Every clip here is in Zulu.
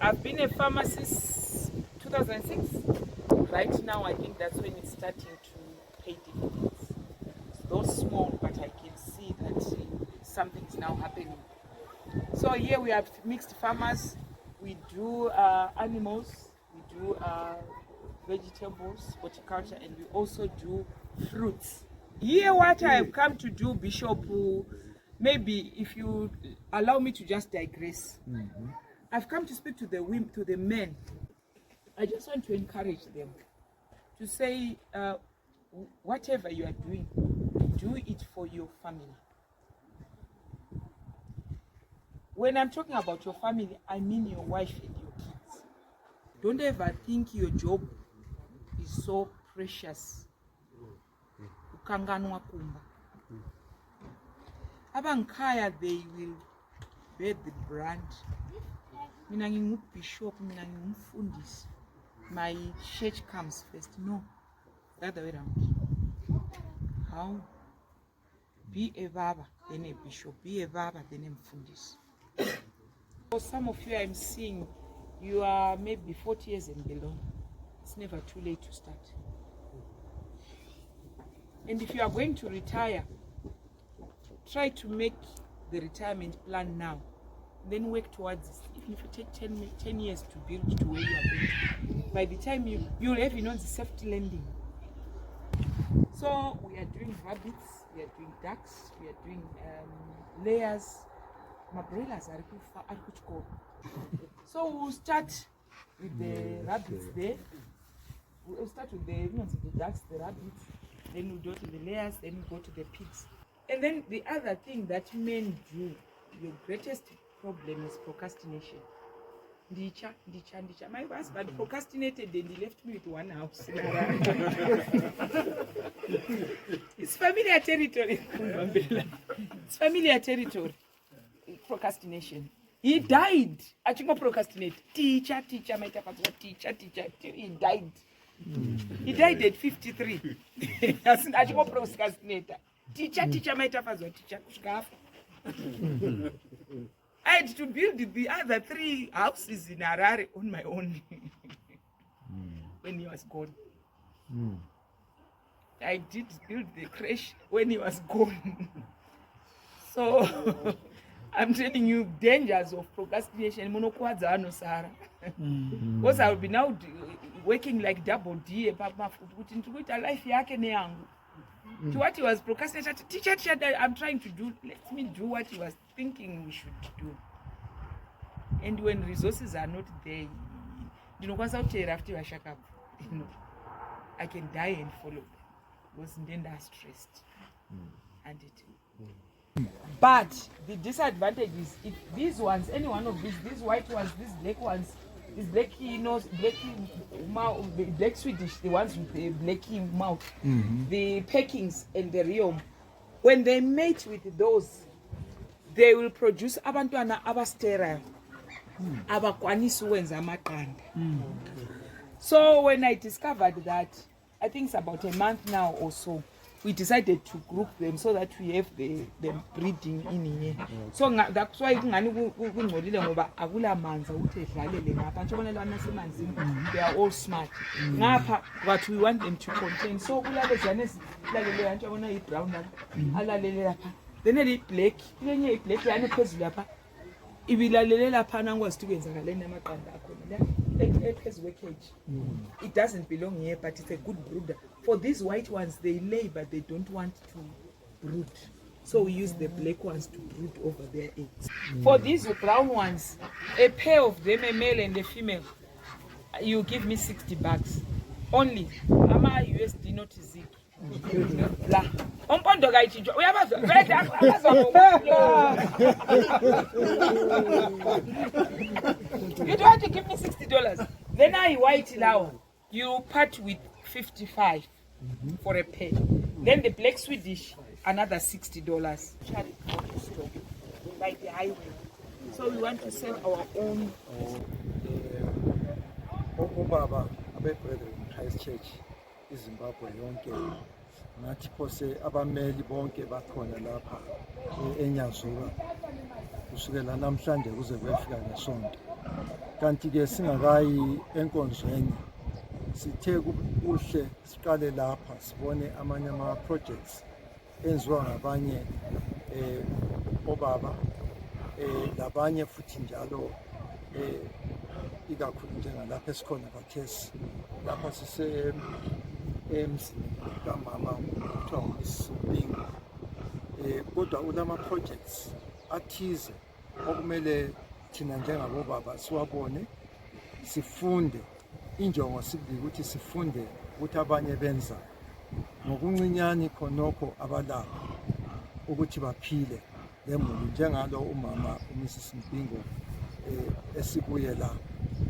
I've been a farmer since 2006. Right now, I think that's when it's starting to pay dividends. It's though small, but I can see that something's now happening. So here we have mixed farmers. We do animals, we do vegetables, horticulture, and we also do fruits. Here what I have come to do, Bishop, maybe if you allow me to just digress. I've come to speak to the women, to the men. I just want to encourage them to say, whatever you are doing, do it for your family. When I'm talking about your family, I mean your wife and your kids. Don't ever think your job is so precious. Ukanganwa kumba. Abankaya, they will bear the brand. Mina ngingubishop, mina ngingumfundisi. My church comes first. No, the other way around. How? Be a baba, then a bishop. Be a baba, then a mfundisi. For some of you I'm seeing, you are maybe 40 years and below. It's never too late to start. And if you are going to retire, try to make the retirement plan now. Then work towards it. Even if you take 10 years to build to where you are going to. By the time you'll have, the safety landing. So we are doing rabbits, we are doing ducks, we are doing layers. Mabrelas are good. So we'll start with the rabbits there. We'll start with the ducks, the rabbits, then we'll go to the layers, then we'll go to the pigs. And then the other thing that men do, your greatest problem is procrastination. Ndicha. My husband procrastinated and he left me with one house. It's familiar territory. It's familiar territory. Procrastination. He died. Achingo procrastinate. Teacher, my teacher. He died. He died at 53. Achingo procrastinator. Teacher, my teacher. I had to build the other 3 houses in Harare on my own when he was gone. I did build the creche when he was gone. So I'm telling you, dangers of procrastination. Because I will be now working like double D. To what he was procrastinating, teacher, I'm trying to do. Let me do what he was thinking we should do. And when resources are not there, I can die and follow them. Because then they're stressed. And it. But the disadvantage is if these ones, any one of these white ones, these black ones, these blacky nose, black Swedish, the ones with the blacky mouth, the Pekings and the Rio, when they mate with those, they will produce abantwana abasterile, abakwanisa ukwenza amaqanda. So when I discovered that, I think it's about a month now or so, we decided to group them so that we have the breeding in here. So that's why they are all smart. But we want them to contain. So then they black, it doesn't belong here, but it's a good brooder. For these white ones, they lay, but they don't want to brood. So we use the black ones to brood over their eggs. For these brown ones, a pair of them, a male and a female, you give me $60 only. Ama USD not Zig. La. Umpondo kayichinjwa. Uyabazwa? You don't want to give me $60. Then I white law. You part with 55 for a pair. Then the black Swedish, another $60. By the highway. So we want to sell our own. Baba, Abe Brethren, Christ Church, Zimbabwe yonke. Nathi phose abameli bonke bakhona lapha eNyazura kusukela namhlanje kuze kwefika ngesonto. kanti ke singakayi enkonzweni sithe kuhle siqale lapha sibone amanye ama-projects enziwa ngabanye obaba labanye futhi njalo ikakhulu njengalapha esikhona kakhesi lapha emzini kamama kuthiwa uMrs Mpingo. Kodwa ulama-projects athize okumele thina njengabobaba siwabone sifunde. Injongo sibili ukuthi sifunde ukuthi abanye benza ngokuncinyane khonokho abalakho ukuthi baphile lemuli njengalo umama uMrs Mpingo esibuye la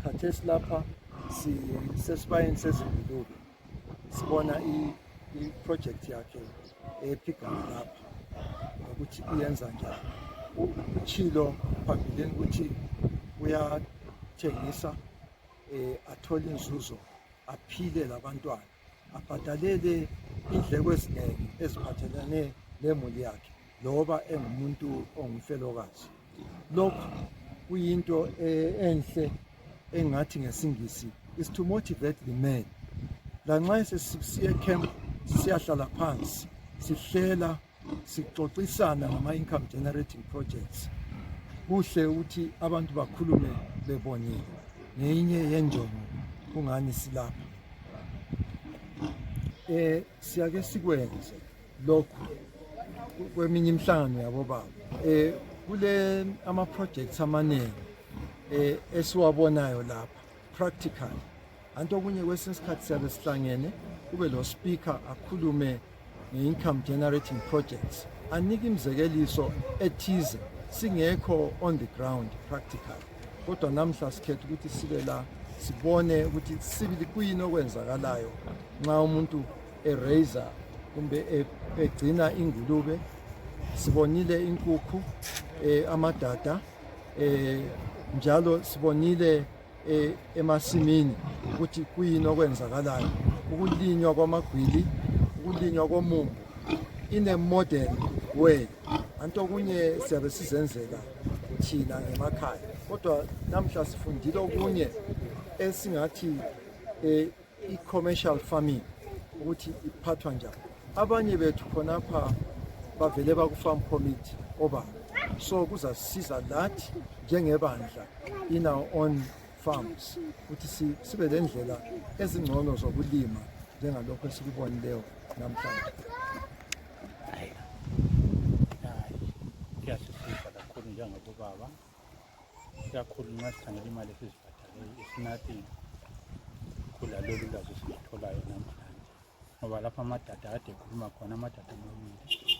khathesi lapha sesibayeni sezingulube sibona i-project yakhe ephigana lapha ukuthi iyenza njani. Uchilo phambilini ukuthi uyathengisa athole inzuzo aphile labantwana abhadalele indleko eziningi eziphathelane nemuli yakhe loba engumuntu ongumfelokazi. Lokhu kuyinto enhle engathi ngesingisi is to motivate the men. Lanxa sesiya camp siyahlala phansi sihlela sixoxisana ngama-income generating projects. Kuhle ukuthi abantu bakhulume bebonile ngenye yenjongo kungani silapha. Siyake sikwenze lokhu kweminye imihlangano yabobaba. Kule ama-projects amaningi esiwabonayo lapha practical. Anto okunye kwesinye isikhathi siyabe sihlangene kube lo speaker akhulume nge-income generating projects, anike imizekeliso ethize singekho on the ground practical. Kodwa namhla sikhetha ukuthi sibe la sibone ukuthi sibili kuyini okwenzakalayo nxa umuntu eraise kumbe egcina ingulube. Sibonile inkukhu, amadada, njalo sibonile emasimini ukuthi kuyini okwenzakalayo, ukulinywa kwamagwili, ukulinywa komumbu in a modern way. Anto okunye siyabe sizenzela thina ngemakhaya, kodwa namhla sifundile okunye esingathi i-commercial farming ukuthi iphathwa njani. Abanye bethu khonapha bavele baku-farm committee obaba, so kuzasisiza lathi njengebandla in our own farms ukuthi sibe lendlela ezingcono zokulima njengalokho esikubonileyo namhlanje. Kuyasisiza kakhulu njengabobaba, ikakhulu nxa sikhangela imali esizibhadaleyo isinathi khula lolu lwazi silitholayo namhlanje. Ngoba lapha amadada ade ekhuluma khona amadada amabili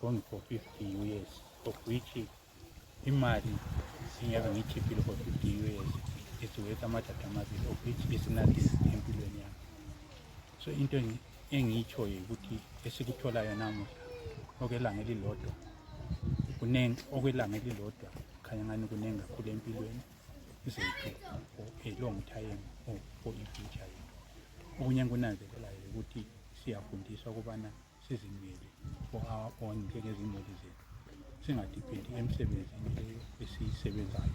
going for 50 years, of which imali ingeke ngiyikhiphile for 50 years isiwethu amadada amabili, of which isinathi empilweni yami. So into engiyitshoyo ukuthi esikutholayo namuhla okwelanga elilodwa kunengi, okwelanga elilodwa khanya ngani kunengi kakhulu empilweni zethu for a long time or for i-future yethu. Okunye engikunanzelelayo ukuthi siyafundiswa ukubana sizimele for our own njengezimuli zethu, singadiphendi emsebenzini leyo esiyisebenzayo.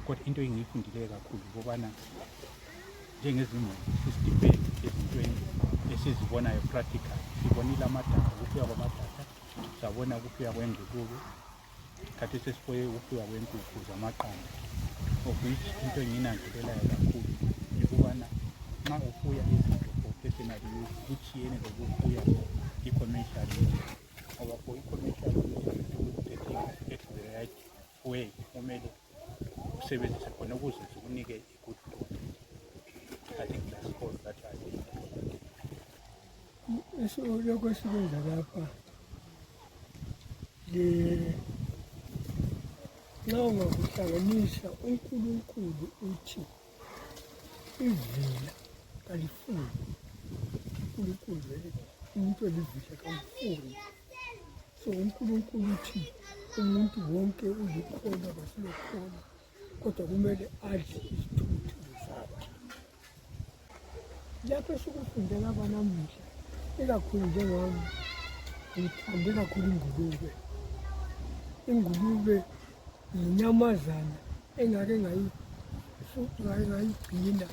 Kodwa into engiyifundileyo kakhulu ukubana njengezimuli sisidiphendi ezintweni esizibonayo practical. Sibonile amadada, ukufika kwamadada, sabona ukufika kwengulube, khathi sesifoye ukufika kwenkukhu zamaqanda. Of which into engiyinanzelelayo kakhulu ukubana nxa ufuya izinto for personal use kutshiyene lokufuya i-commercial use. Ngoba for i-commercial use the things at the right way kumele usebenzise khona ukuze zikunike i-good food. I think that's all that I think. Lokho esikwenza lapha nxa ungakuhlanganisa uNkulunkulu uthi ivila kalifuni. uNkulunkulu vele umuntu olivila kalifuni. So uNkulunkulu uthi umuntu wonke ulikhona basilokhona, kodwa kumele adle izithuthi zakhe. Lapho sikufundela abanamuhla ikakhulu njengami ngithande kakhulu ingulube. Ingulube yinyamazana engake ngayigcina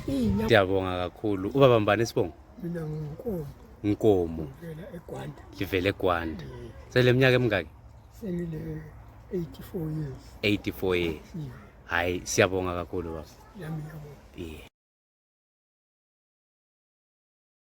iyinyama. Siyabonga kakhulu. Ubaba mbani isibongo? Mina nginkomo Nkomo. ngivela eGwanda. Livele eGwanda. Seleminyaka emingaki? Sengile 84 years. 84 years. Yeah, Hayi siyabonga kakhulu baba. yami yabo. Yeah.